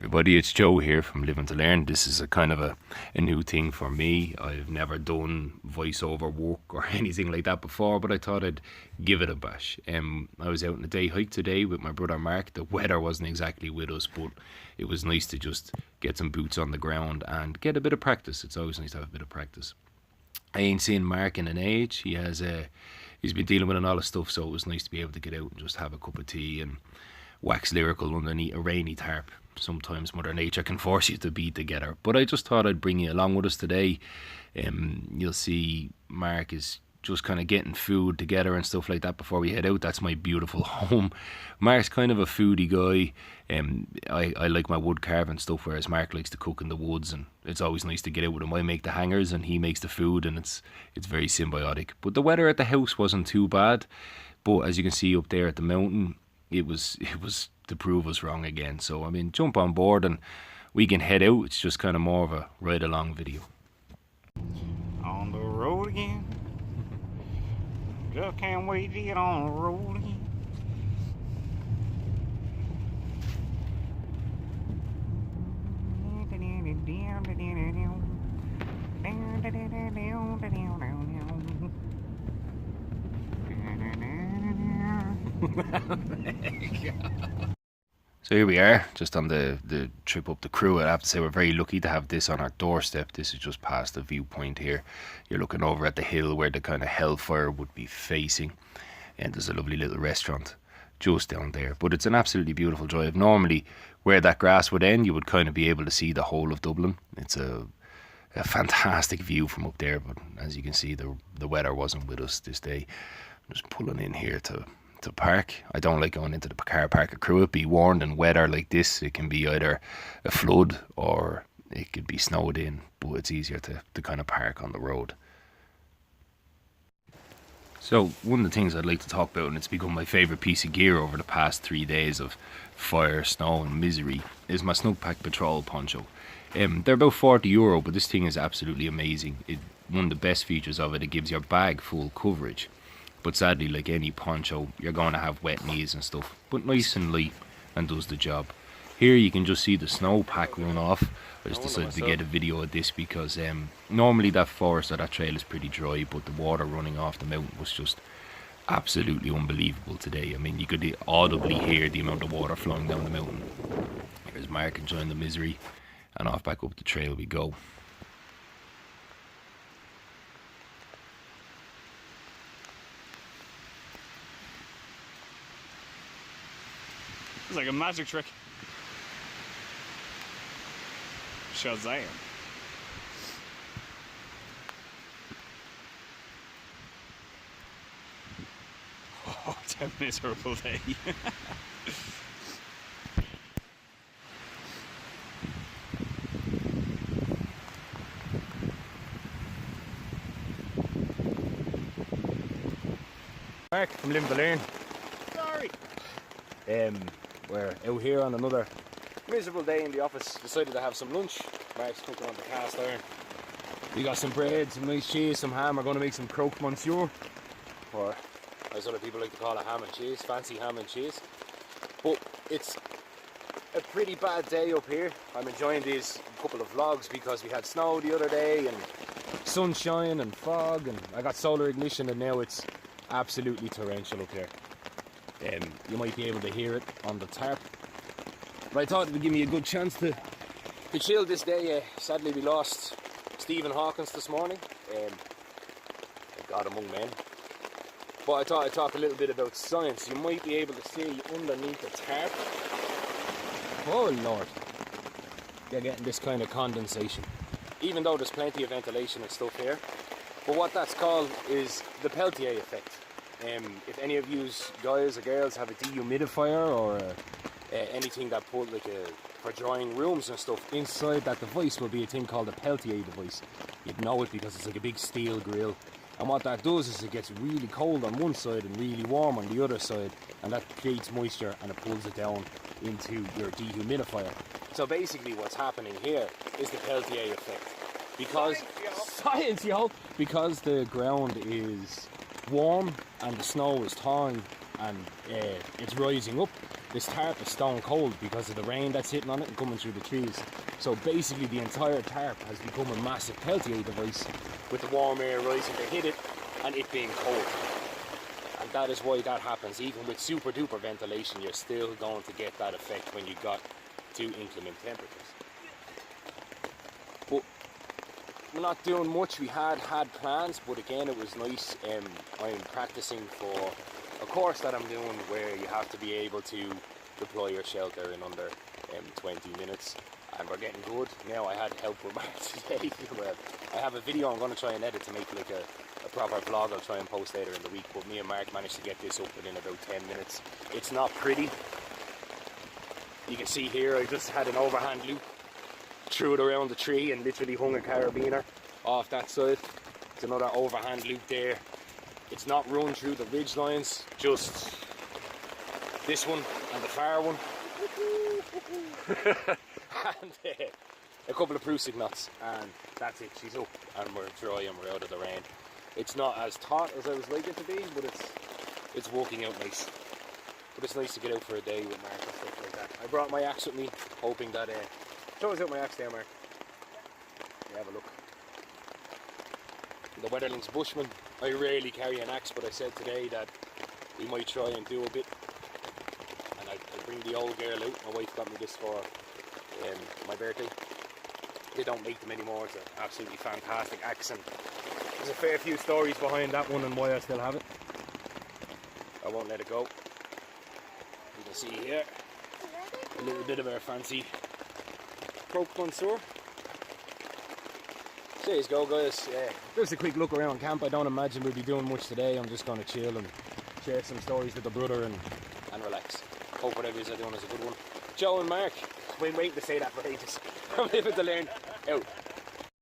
Everybody, it's Joe here from Living to Learn. This is a kind of a new thing for me. I've never done voiceover work or anything like that before, but I thought I'd give it a bash. I was out on a day hike today with my brother Mark. The weather wasn't exactly with us, but it was nice to just get some boots on the ground and get a bit of practice. It's always nice to have a bit of practice. I ain't seen Mark in an age. He's been dealing with a lot of stuff, so it was nice to be able to get out and just have a cup of tea and wax lyrical underneath a rainy tarp. Sometimes Mother Nature can force you to be together, but I just thought I'd bring you along with us today. You'll see Mark is just kind of getting food together and stuff like that before we head out. That's my beautiful home. Mark's kind of a foodie guy. I like my wood carving stuff, whereas Mark likes to cook in the woods, and it's always nice to get out with him. I make the hangers and he makes the food, and it's very symbiotic. But the weather at the house wasn't too bad, but as you can see up there at the mountain, it was to prove us wrong again. So I mean, jump on board and we can head out. It's just kind of more of a ride along video. On the road again. Just can't wait to get on the road again. So here we are, just on the trip up the Crew. I have to say we're very lucky to have this on our doorstep. This is just past the viewpoint here. You're looking over at the hill where the kind of hellfire would be facing, and there's a lovely little restaurant just down there. But it's an absolutely beautiful drive. Normally where that grass would end, you would kind of be able to see the whole of Dublin. It's a fantastic view from up there, but as you can see, the weather wasn't with us this day. I'm just pulling in here to park. I don't like going into the car park at Crew. Be warned, in weather like this, it can be either a flood or it could be snowed in, but it's easier to kind of park on the road. So one of the things I'd like to talk about, and it's become my favourite piece of gear over the past 3 days of fire, snow and misery, is my Snugpack Patrol poncho. They're about €40, but this thing is absolutely amazing. One of the best features of it gives your bag full coverage. But sadly, like any poncho, you're going to have wet knees and stuff. But nice and light and does the job. Here you can just see the snowpack run off. I just decided to get a video of this because normally that forest or that trail is pretty dry, but the water running off the mountain was just absolutely unbelievable today. I mean, you could audibly hear the amount of water flowing down the mountain. Here's Mark enjoying the misery, and off back up the trail we go. It's like a magic trick. Shazam. Oh, it's a miserable day. Mark from Living to Learn. Sorry. We're out here on another miserable day in the office. Decided to have some lunch. Mark's cooking on the cast iron. We got some bread, some nice cheese, some ham. We're going to make some croque monsieur, or as other people like to call it, ham and cheese, fancy ham and cheese. But it's a pretty bad day up here. I'm enjoying these couple of vlogs because we had snow the other day and sunshine and fog, and I got solar ignition, and now it's absolutely torrential up here. You might be able to hear it on the tarp, but I thought it would give me a good chance to chill this day. Sadly we lost Stephen Hawkins this morning, God among men, but I thought I'd talk a little bit about science. You might be able to see underneath the tarp, oh lord, you're getting this kind of condensation, even though there's plenty of ventilation and stuff here. But what that's called is the Peltier effect. If any of you guys or girls have a dehumidifier or anything that put for drying rooms and stuff, inside that device will be a thing called a Peltier device. You'd know it because it's like a big steel grill, and what that does is it gets really cold on one side and really warm on the other side, and that creates moisture and it pulls it down into your dehumidifier. So basically what's happening here is the Peltier effect. Because science, y'all, because the ground is warm and the snow is thawing and it's rising up, this tarp is stone cold because of the rain that's hitting on it and coming through the trees. So basically the entire tarp has become a massive Peltier device with the warm air rising to hit it and it being cold. And that is why that happens. Even with super duper ventilation, you're still going to get that effect when you got to inclement temperatures. But we're not doing much. We had plans, but again it was nice. I'm practicing for a course that I'm doing where you have to be able to deploy your shelter in under 20 minutes, and we're getting good. Now I had help with Mark today. Well, I have a video I'm going to try and edit to make like a proper vlog. I'll try and post later in the week, but me and Mark managed to get this up within about 10 minutes. It's not pretty. You can see here I just had an overhand loop, threw it around the tree and literally hung a carabiner off that side. It's another overhand loop there. It's not run through the ridge lines, just this one and the far one. And a couple of Prusik knots, and that's it. She's up and we're dry and we're out of the rain. It's not as taut as I was like it to be, but it's working out nice. But it's nice to get out for a day with Mark and stuff like that. I brought my axe with me, hoping that show us out my axe there, Mark. Yeah, have a look. The Weatherlings Bushman. I rarely carry an axe, but I said today that we might try and do a bit. And I bring the old girl out. My wife got me this for my birthday. They don't make them anymore. It's an absolutely fantastic axe, and there's a fair few stories behind that one and why I still have it. I won't let it go. You can see here a little bit of our fancy croak connoisseur. There you go, guys. Yeah, just a quick look around camp. I don't imagine we'll be doing much today. I'm just going to chill and share some stories with the brother and relax. Hope whatever you're doing is a good one. Joe and Mark, I've been waiting to say that for ages. From Living to Learn, out.